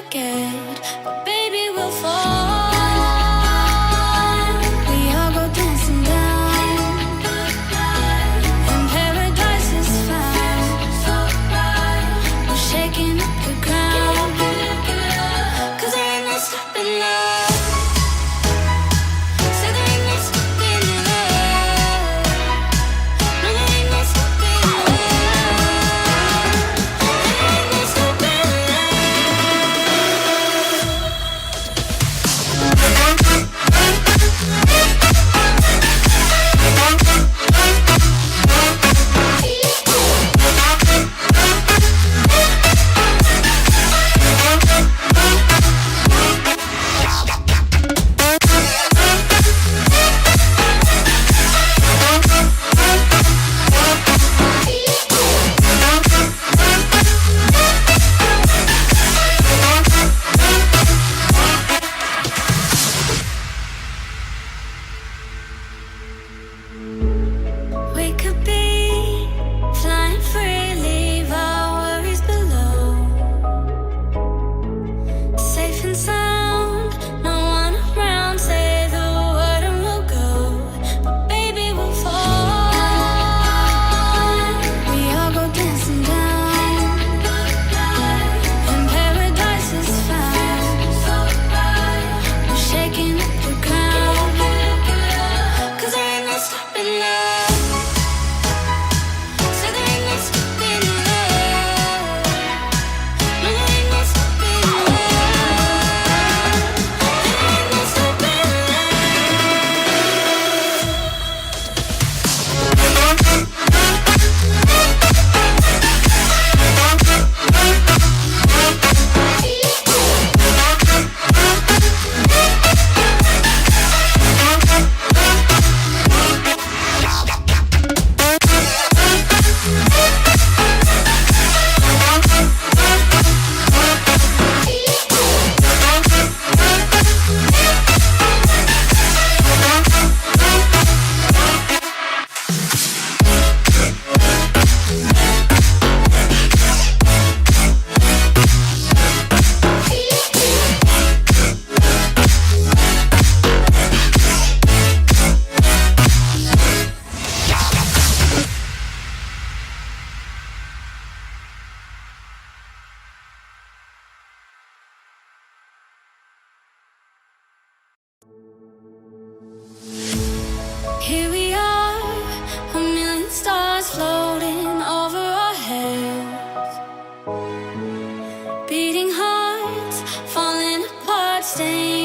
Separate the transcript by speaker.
Speaker 1: scared, but baby we'll fall. We all go dancing down, and paradise is found. We're shaking up the ground, 'cause there ain't no stopping love. So there ain't no stopping love. No, there ain't no stopping love. There ain't no stopping we could be flying free, leave our worries below. Safe and sound, no one around, say the word and we'll go. But baby we'll fall. We all go dancing down, and paradise is found. We're shaking up the ground, 'cause there ain't no stopping love. So there ain't no stopping love. No, there ain't no stopping love. There ain't no stopping Here we are, a million stars floating over our heads. Beating hearts, falling apart, staying